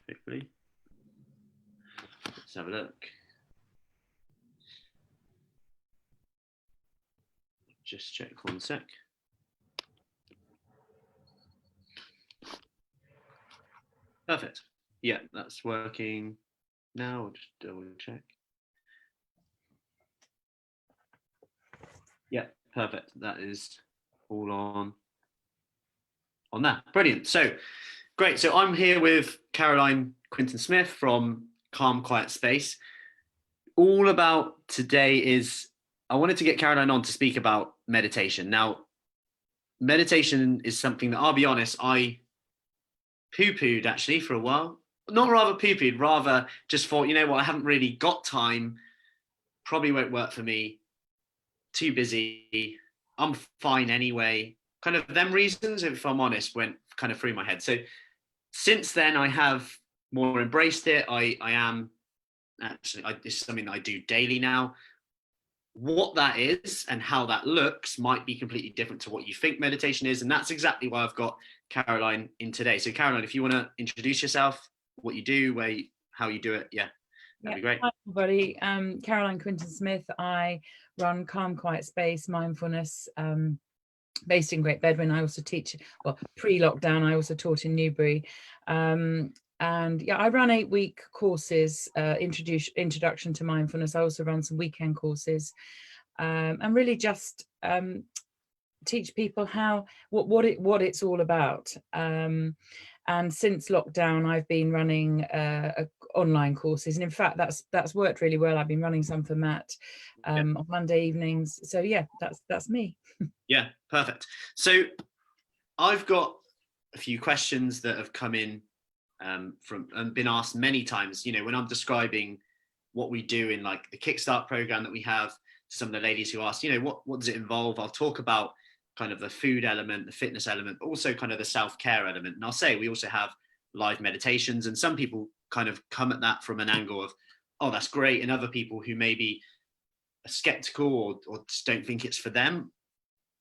hopefully. Let's have a look. Just check 1 sec. Perfect. Yeah, that's working now. I'll just double check. Yeah, perfect. That is all on that. Brilliant. So great. So I'm here with Caroline Quinton Smith from Calm Quiet Space. All about today is I wanted to get Caroline on to speak about meditation. Now, meditation is something that I'll be honest, I poo-pooed actually for a while. Not rather poo-pooed, rather just thought, you know what, I haven't really got time, probably won't work for me, too busy, I'm fine anyway. Kind of them reasons, if I'm honest, went kind of through my head. So since then, I have more embraced it. I am actually, it's something that I do daily now. What that is and how that looks might be completely different to what you think meditation is. And that's exactly why I've got Caroline in today. So Caroline, if you want to introduce yourself, what you do, how you do it, that'd be great. Hi everybody, Caroline Quinton Smith. I run Calm Quiet Space Mindfulness based in Great Bedwin. I also teach, well, pre-lockdown, I also taught in Newbury. And yeah, I run 8-week courses, introduction to mindfulness. I also run some weekend courses, and really just teach people what it's all about. And since lockdown, I've been running online courses, and in fact, that's worked really well. I've been running some for Matt on Monday evenings. So yeah, that's me. Yeah, perfect. So I've got a few questions that have come in from and been asked many times. You know, when I'm describing what we do in like the Kickstart program that we have, some of the ladies who ask, you know, what does it involve? I'll talk about kind of the food element, the fitness element, but also kind of the self-care element. And I'll say we also have live meditations, and some people kind of come at that from an angle of, oh, that's great. And other people who maybe are skeptical or just don't think it's for them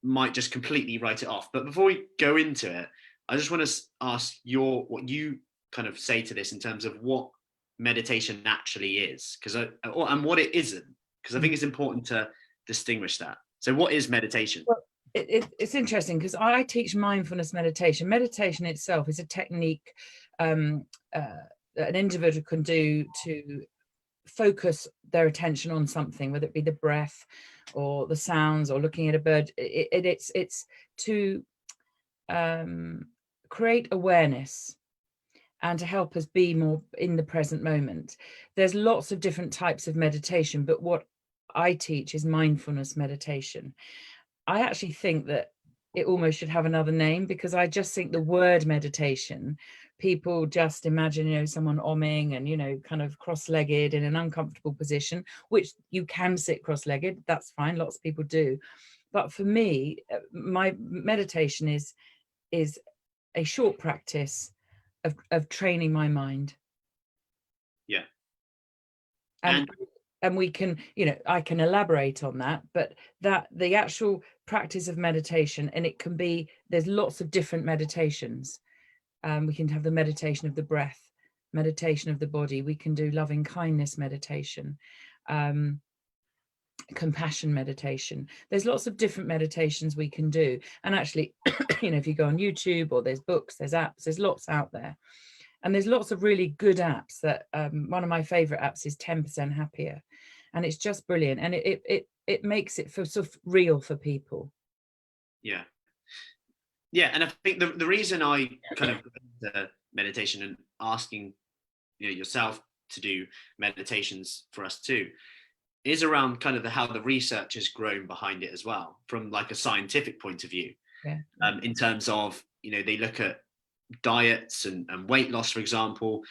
might just completely write it off. But before we go into it, I just want to ask what you kind of say to this in terms of what meditation actually is, and what it isn't, because I think it's important to distinguish that. So what is meditation? Well, it's interesting because I teach mindfulness meditation. Meditation itself is a technique that an individual can do to focus their attention on something, whether it be the breath or the sounds or looking at a bird. It's to create awareness and to help us be more in the present moment. There's lots of different types of meditation, but what I teach is mindfulness meditation. I actually think that it almost should have another name, because I just think the word meditation, people just imagine, you know, someone omming and, you know, kind of cross-legged in an uncomfortable position, which you can sit cross-legged, that's fine, lots of people do. But for me, my meditation is a short practice of training my mind. Yeah. And we can, you know, I can elaborate on that, but that the actual practice of meditation, and it can be, there's lots of different meditations. We can have the meditation of the breath, meditation of the body. We can do loving kindness meditation, compassion meditation. There's lots of different meditations we can do. And actually, you know, if you go on YouTube, or there's books, there's apps, there's lots out there. And there's lots of really good apps that one of my favorite apps is 10% Happier. And it's just brilliant. And it makes it for sort of real for people. Yeah. Yeah. And I think the reason I kind of the meditation and asking, you know, yourself to do meditations for us too is around kind of how the research has grown behind it as well, from like a scientific point of view. Yeah. In terms of, you know, they look at diets and weight loss, for example,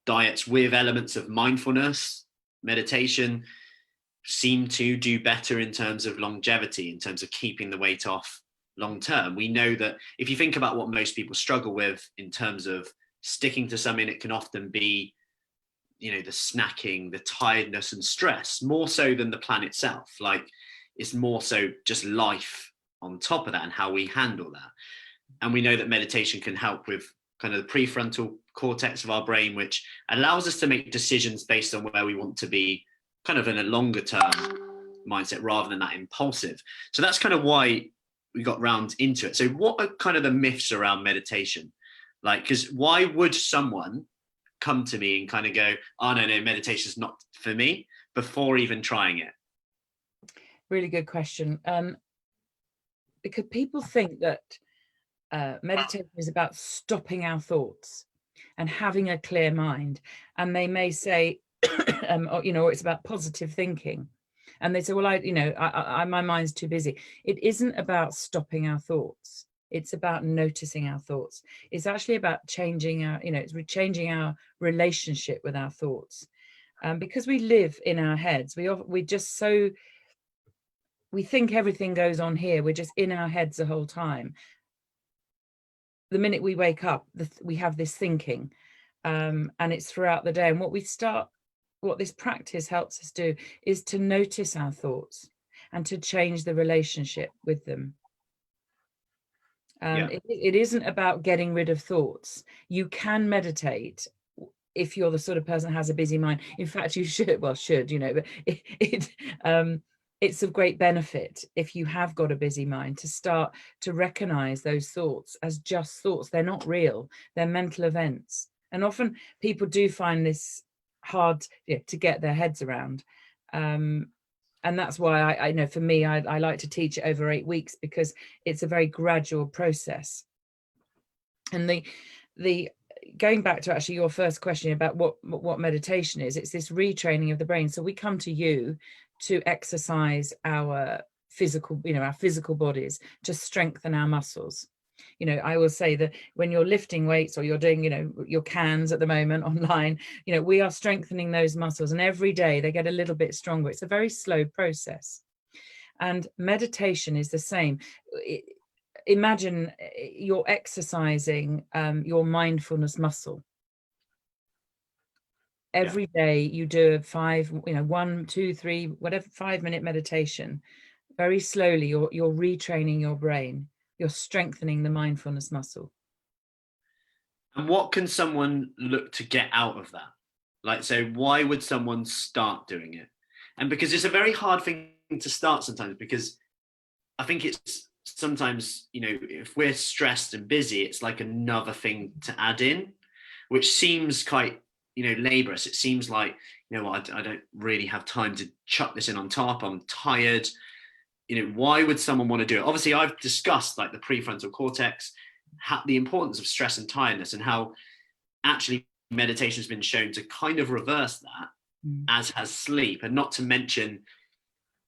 diets with elements of mindfulness, meditation seem to do better in terms of longevity, in terms of keeping the weight off long term. We know that if you think about what most people struggle with in terms of sticking to something, it can often be, you know, the snacking, the tiredness and stress, more so than the plan itself. Like, it's more so just life on top of that and how we handle that. And we know that meditation can help with kind of the prefrontal cortex of our brain, which allows us to make decisions based on where we want to be, kind of in a longer term mindset rather than that impulsive. So that's kind of why we got round into it. So what are kind of the myths around meditation? Like, because why would someone come to me and kind of go, oh, no, meditation is not for me, before even trying it? Really good question. Because people think that meditation is about stopping our thoughts and having a clear mind. And they may say, or it's about positive thinking. And they say, well, my mind's too busy. It isn't about stopping our thoughts. It's about noticing our thoughts. It's actually about changing changing our relationship with our thoughts. Because we live in our heads, we think everything goes on here. We're just in our heads the whole time. The minute we wake up, we have this thinking, and it's throughout the day. And what this practice helps us do is to notice our thoughts and to change the relationship with them. It isn't about getting rid of thoughts. You can meditate if you're the sort of person that has a busy mind. In fact, you should, but it's of great benefit if you have got a busy mind to start to recognize those thoughts as just thoughts. They're not real, they're mental events. And often people do find this hard to get their heads around. And that's why I know for me, I like to teach it over 8 weeks, because it's a very gradual process. And the going back to actually your first question about what meditation is, it's this retraining of the brain. So we come to you to exercise our physical bodies, to strengthen our muscles. I will say that when you're lifting weights, or you're doing, your cans at the moment online, we are strengthening those muscles, and every day they get a little bit stronger. It's a very slow process. And meditation is the same. Imagine you're exercising your mindfulness muscle. Every day you do 1, 2, 3, whatever 5-minute meditation. Very slowly, you're retraining your brain. You're strengthening the mindfulness muscle. And what can someone look to get out of that? Like, so why would someone start doing it? And because it's a very hard thing to start sometimes, because I think it's sometimes, if we're stressed and busy, it's like another thing to add in, which seems quite, laborious. It seems like, I don't really have time to chuck this in on top. I'm tired. Why would someone want to do it? Obviously, I've discussed like the prefrontal cortex, the importance of stress and tiredness, and how actually meditation has been shown to kind of reverse that, as has sleep. And not to mention,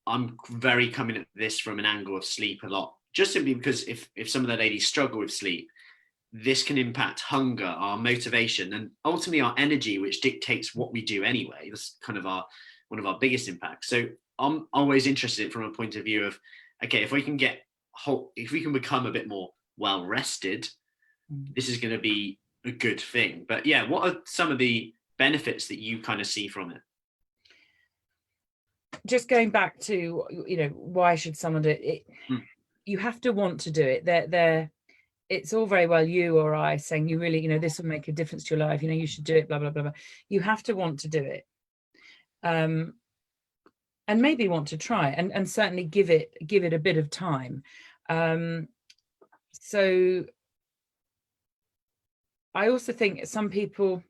I'm very coming at this from an angle of sleep a lot, just simply because if some of the ladies struggle with sleep, this can impact hunger, our motivation, and ultimately our energy, which dictates what we do anyway. That's kind of one of our biggest impacts. So I'm always interested from a point of view of, okay, if we can become a bit more well rested, this is going to be a good thing. But yeah, what are some of the benefits that you kind of see from it? Just going back to, why should someone do it? You have to want to do it. It's all very well you or I saying, you really, this will make a difference to your life, you should do it, blah, blah, blah, blah. You have to want to do it. And maybe want to try, and certainly give it a bit of time. So I also think some people,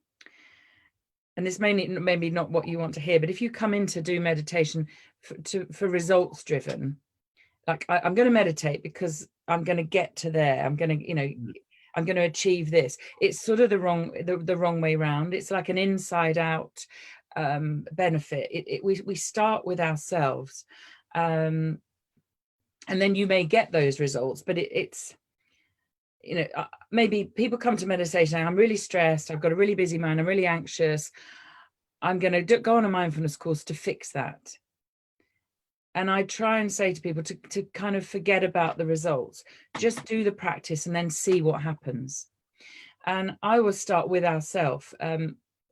and this maybe not what you want to hear, but if you come in to do meditation for results driven, like I'm going to meditate because I'm going to get to there, I'm going to achieve this, it's sort of the wrong way around. It's like an inside out benefit. We start with ourselves, and then you may get those results, but it's maybe people come to meditation and I'm really stressed, I've got a really busy mind, I'm really anxious, I'm going to go on a mindfulness course to fix that. And I try and say to people to kind of forget about the results, just do the practice and then see what happens. And I will start with ourselves.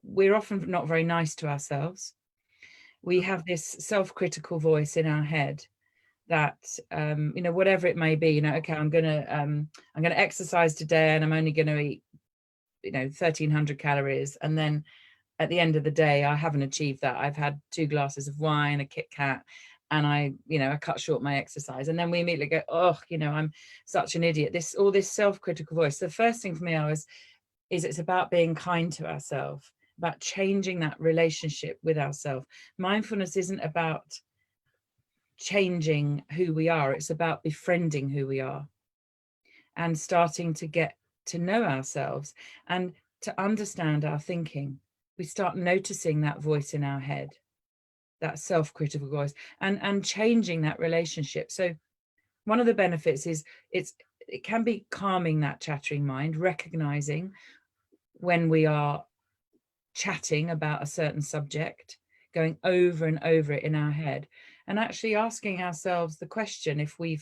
We're often not very nice to ourselves. We have this self-critical voice in our head that, whatever it may be, okay, I'm going to exercise today and I'm only going to eat 1,300 calories, and then at the end of the day I haven't achieved that. I've had 2 glasses of wine, a Kit Kat, and I cut short my exercise, and then we immediately go, oh, I'm such an idiot. All this self-critical voice. The first thing for me is it's about being kind to ourselves, about changing that relationship with ourselves. Mindfulness isn't about changing who we are, it's about befriending who we are and starting to get to know ourselves and to understand our thinking. We start noticing that voice in our head, that self-critical voice, and changing that relationship. So one of the benefits is it can be calming that chattering mind, recognizing when we are chatting about a certain subject, going over and over it in our head, and actually asking ourselves the question, if we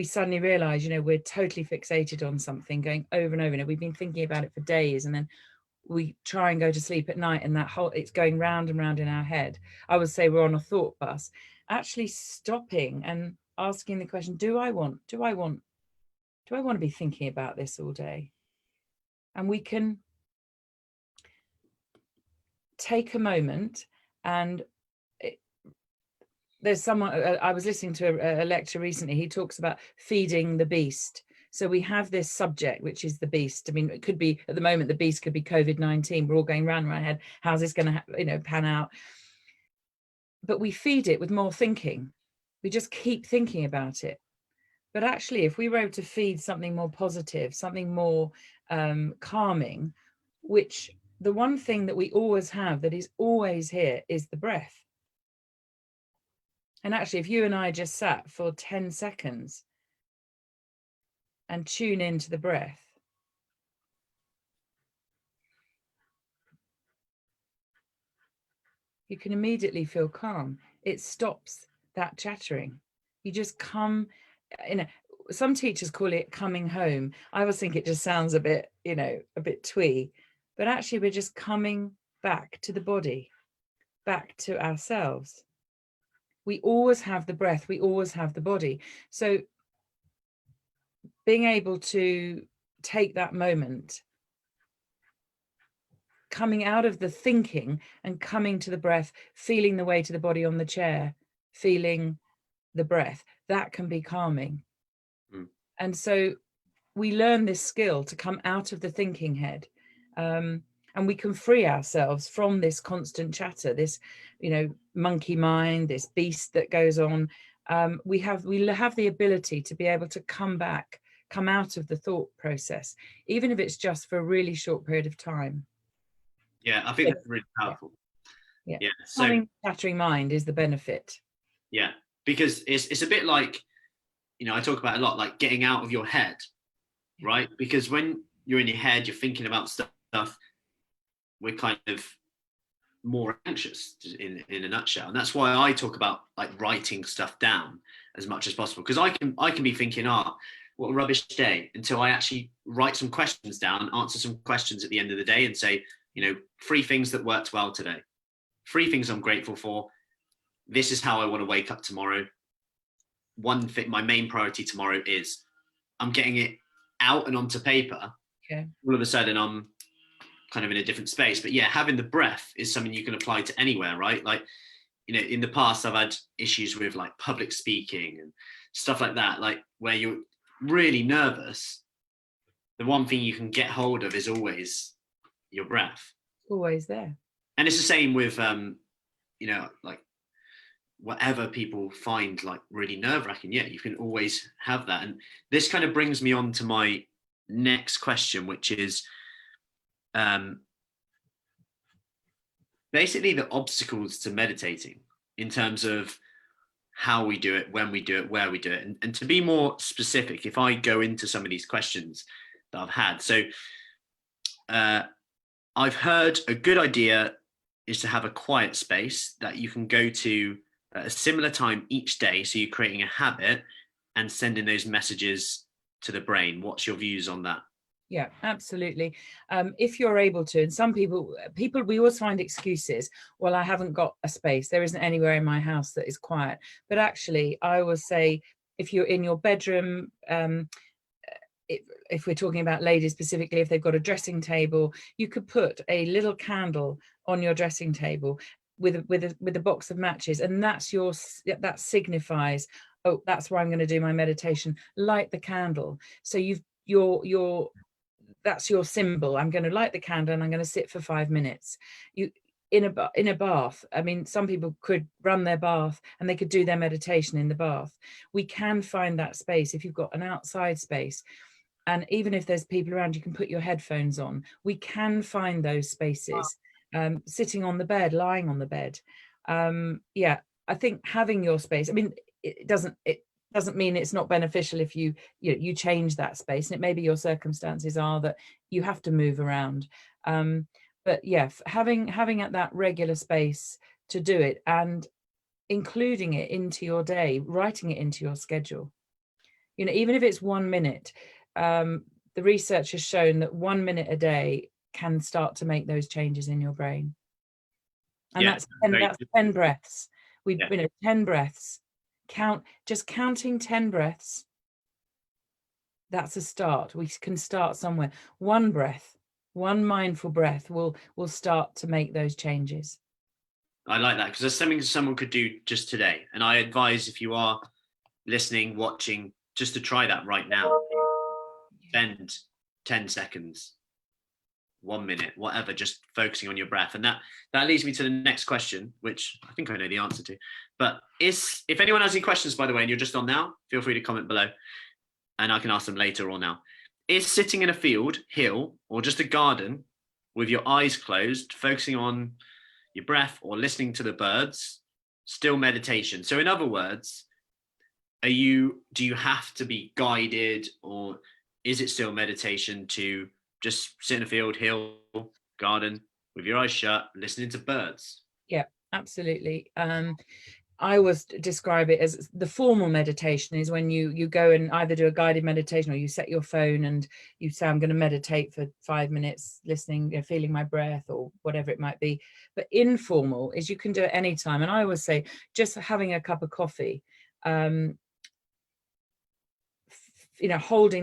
suddenly realize, we're totally fixated on something, going over and over, we've been thinking about it for days, and then we try and go to sleep at night, and it's going round and round in our head. I would say we're on a thought bus. Actually stopping and asking the question, do I want to be thinking about this all day? And we can take a moment, and there's someone, I was listening to a lecture recently, he talks about feeding the beast. So we have this subject, which is the beast. I mean, it could be, at the moment, the beast could be COVID-19. We're all going round in our head, how's this going to pan out? But we feed it with more thinking. We just keep thinking about it. But actually, if we were able to feed something more positive, something more calming, which the one thing that we always have that is always here is the breath. And actually, if you and I just sat for 10 seconds and tune into the breath, you can immediately feel calm. It stops that chattering. You just come, some teachers call it coming home. I always think it just sounds a bit, a bit twee, but actually we're just coming back to the body, back to ourselves. We always have the breath, we always have the body. So being able to take that moment, coming out of the thinking and coming to the breath, feeling the weight of the body on the chair, feeling the breath, that can be calming. And so we learn this skill to come out of the thinking head, and we can free ourselves from this constant chatter, this, monkey mind, this beast that goes on. We have the ability to be able to come out of the thought process, even if it's just for a really short period of time. Yeah, I think that's really powerful. Yeah. So chattering mind is the benefit. Yeah, because it's a bit like, I talk about a lot, like getting out of your head, right? Because when you're in your head, you're thinking about stuff, we're kind of more anxious in a nutshell. And that's why I talk about like writing stuff down as much as possible, because I can be thinking, what a rubbish day, until I actually write some questions down, answer some questions at the end of the day and say, 3 things that worked well today, 3 things I'm grateful for. This is how I want to wake up tomorrow. One thing, my main priority tomorrow is I'm getting it out and onto paper. Okay. All of a sudden I'm kind of in a different space. But yeah, having the breath is something you can apply to anywhere, right? Like, in the past I've had issues with like public speaking and stuff like that, like where you're really nervous. The one thing you can get hold of is always your breath. Always there. And it's the same with, like whatever people find like really nerve-wracking, you can always have that. And this kind of brings me on to my next question, which is basically the obstacles to meditating in terms of how we do it, when we do it, where we do it. And to be more specific, if I go into some of these questions that I've had. So I've heard a good idea is to have a quiet space that you can go to at a similar time each day. So you're creating a habit and sending those messages to the brain. What's your views on that? Yeah, absolutely. If you're able to, and some people, we always find excuses. Well, I haven't got a space. There isn't anywhere in my house that is quiet. But actually, I always say, if you're in your bedroom, if we're talking about ladies specifically, if they've got a dressing table, you could put a little candle on your dressing table with a box of matches, and that signifies, oh, that's where I'm going to do my meditation. Light the candle. So that's your symbol. I'm going to light the candle and I'm going to sit for 5 minutes. In a bath, I mean, some people could run their bath and they could do their meditation in the bath. We can find that space if you've got an outside space. And even if there's people around, you can put your headphones on. We can find those spaces. Sitting on the bed, lying on the bed. Yeah, I think having your space, I mean, it doesn't mean it's not beneficial if you change that space, and it maybe your circumstances are that you have to move around. But yeah, having at that regular space to do it, and including it into your day, writing it into your schedule. Even if it's 1 minute, the research has shown that 1 minute a day can start to make those changes in your brain. And that's 10 breaths. 10 breaths. Counting 10 breaths. That's a start. We can start somewhere. One breath, one mindful breath will start to make those changes. I like that, because there's something someone could do just today. And I advise, if you are listening, watching, just to try that right now. Spend 10 seconds, 1 minute, whatever, just focusing on your breath. And that leads me to the next question, which I think I know the answer to. But if anyone has any questions, by the way, and you're just on now, feel free to comment below and I can ask them later or now. Is sitting in a field, hill, or just a garden with your eyes closed, focusing on your breath or listening to the birds still meditation? So in other words, do you have to be guided, or is it still meditation to just sit in a field, hill, garden with your eyes shut, listening to birds? Yeah, absolutely. I always describe it as the formal meditation is when you go and either do a guided meditation, or you set your phone and you say, I'm going to meditate for 5 minutes, listening, feeling my breath, or whatever it might be. But informal is you can do it anytime. And I always say, just having a cup of coffee, holding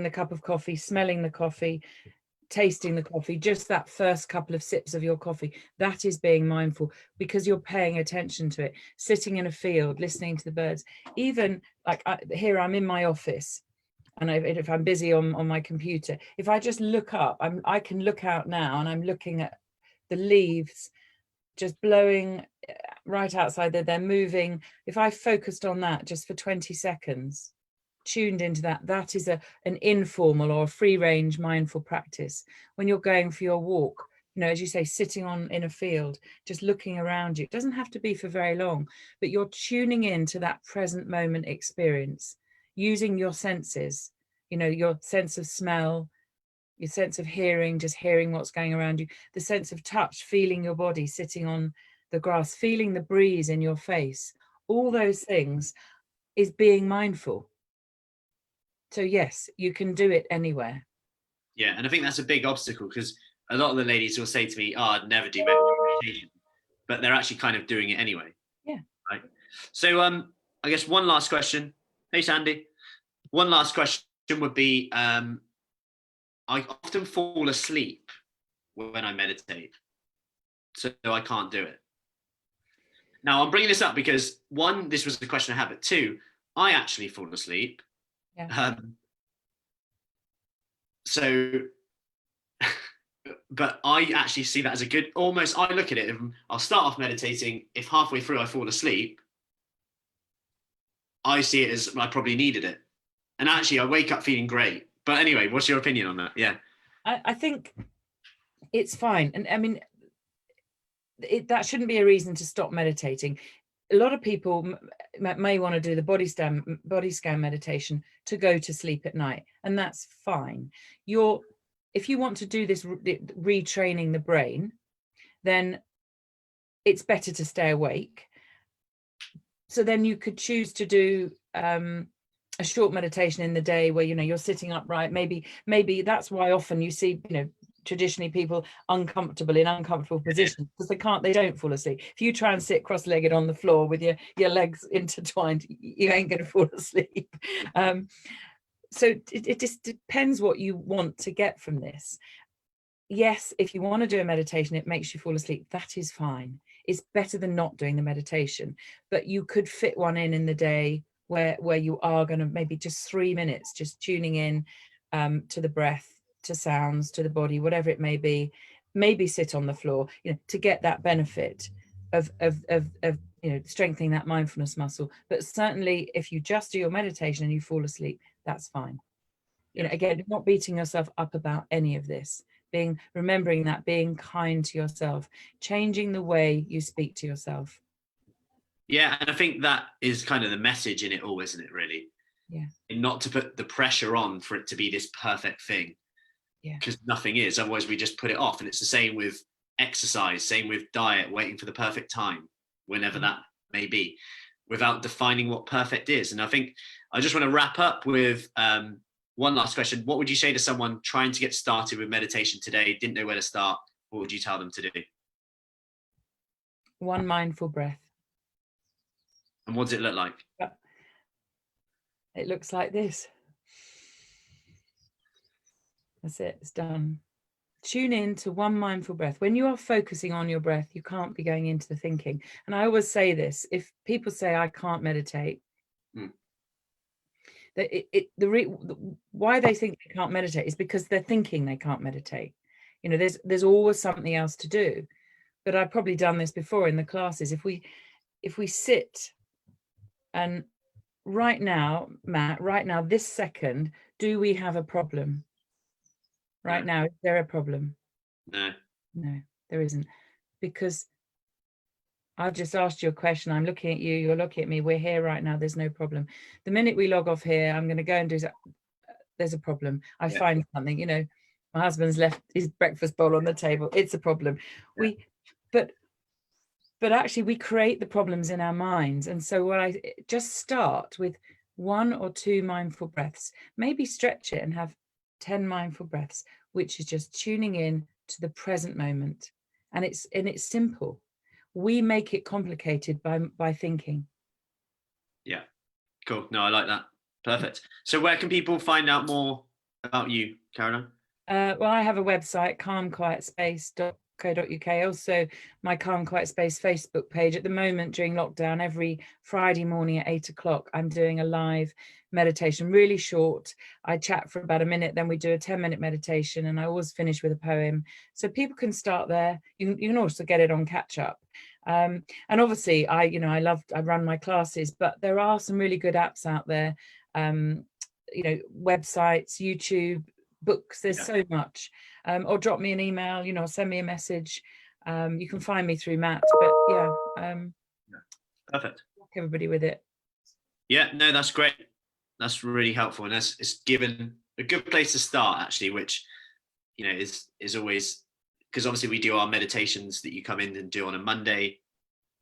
the cup of coffee, smelling the coffee, tasting the coffee, just that first couple of sips of your coffee, that is being mindful, because you're paying attention to it. Sitting in a field, listening to the birds, even like here I'm in my office, and if I'm busy on my computer, if I just look up, I can look out now and I'm looking at the leaves just blowing right outside there, they're moving. If I focused on that just for 20 seconds, tuned into that is an informal or free range mindful practice. When you're going for your walk, as you say, sitting in a field, just looking around you, it doesn't have to be for very long, but you're tuning into that present moment experience, using your senses, your sense of smell, your sense of hearing, just hearing what's going around you, the sense of touch, feeling your body sitting on the grass, feeling the breeze in your face. All those things is being mindful. So yes, you can do it anywhere. Yeah, and I think that's a big obstacle, because a lot of the ladies will say to me, "Oh, I'd never do meditation," but they're actually kind of doing it anyway. Yeah. Right. So I guess one last question. Hey, Sandy. One last question would be, I often fall asleep when I meditate, so I can't do it. Now, I'm bringing this up because, one, this was the question I had, but two, I actually fall asleep. Yeah. But I actually see that as a good, almost, I look at it, I'll start off meditating. If halfway through I fall asleep, I see it as I probably needed it. And actually I wake up feeling great. But anyway, what's your opinion on that? Yeah. I think it's fine. And I mean, that shouldn't be a reason to stop meditating. A lot of people may want to do the body scan meditation to go to sleep at night, and that's fine. If you want to do this retraining the brain, then it's better to stay awake. So then you could choose to do a short meditation in the day where you're sitting upright. Maybe that's why often you see traditionally people uncomfortable in uncomfortable positions, because they don't fall asleep. If you try and sit cross-legged on the floor with your legs intertwined, you ain't going to fall asleep. so it just depends what you want to get from this. Yes, if you want to do a meditation, it makes you fall asleep. That is fine. It's better than not doing the meditation, but you could fit one in the day where you are going to maybe just 3 minutes, just tuning in to the breath, to sounds, to the body, whatever it may be. Maybe sit on the floor, to get that benefit of strengthening that mindfulness muscle. But certainly, if you just do your meditation and you fall asleep, that's fine. Again, not beating yourself up about any of this. Remembering that, being kind to yourself, changing the way you speak to yourself. Yeah, and I think that is kind of the message in it all, isn't it, really? Yeah. And not to put the pressure on for it to be this perfect thing. Yeah. Because nothing is. Otherwise, we just put it off. And it's the same with exercise, same with diet, waiting for the perfect time, whenever that may be, without defining what perfect is. And I think I just want to wrap up with one last question. What would you say to someone trying to get started with meditation today, didn't know where to start? What would you tell them to do? One mindful breath. And what does it look like? It looks like this. That's it. It's done. Tune in to one mindful breath. When you are focusing on your breath, you can't be going into the thinking. And I always say this, if people say, I can't meditate, why they think they can't meditate is because they're thinking they can't meditate. There's always something else to do. But I've probably done this before in the classes. If we sit and right now, Matt, right now, this second, do we have a problem? Right now, is there a problem? No, there isn't. Because I've just asked you a question. I'm looking at you. You're looking at me. We're here right now. There's no problem. The minute we log off here, I'm going to go and do that. There's a problem. I find something, my husband's left his breakfast bowl on the table. It's a problem. Yeah. But actually we create the problems in our minds. And so what I just start with 1 or 2 mindful breaths, maybe stretch it and have 10 mindful breaths, which is just tuning in to the present moment. And it's simple. We make it complicated by thinking. Yeah. Cool. No, I like that. Perfect. So where can people find out more about you, Caroline? Well, I have a website, calmquietspace.co.uk. Also, my Calm Quiet Space Facebook page. At the moment, during lockdown, every Friday morning at 8 o'clock, I'm doing a live meditation, really short. I chat for about a minute, then we do a 10-minute meditation, and I always finish with a poem. So people can start there. You can also get it on catch up. And obviously, I run my classes, but there are some really good apps out there. Websites, YouTube, books, there's so much. Or drop me an email, send me a message. You can find me through Matt, but perfect. Everybody with it. Yeah, no, that's great. That's really helpful, and it's given a good place to start, actually, which is always, because obviously we do our meditations that you come in and do on a Monday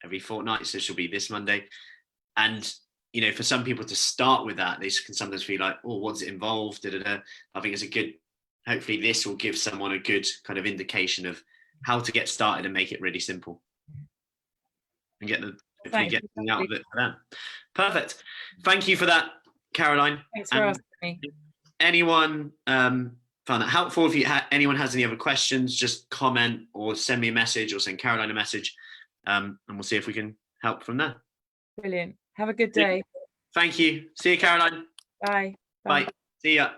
every fortnight, so she'll be this Monday, and for some people to start with that, they can sometimes feel like, oh, what's it involved? I think it's a good, hopefully this will give someone a good kind of indication of how to get started and make it really simple and get something out of it for them. Perfect. Thank you for that, Caroline. Thanks for asking me. Anyone found that helpful? If anyone has any other questions, just comment or send me a message or send Caroline a message, and we'll see if we can help from there. Brilliant. Have a good day. Thank you. See you, Caroline. Bye. Bye. See ya.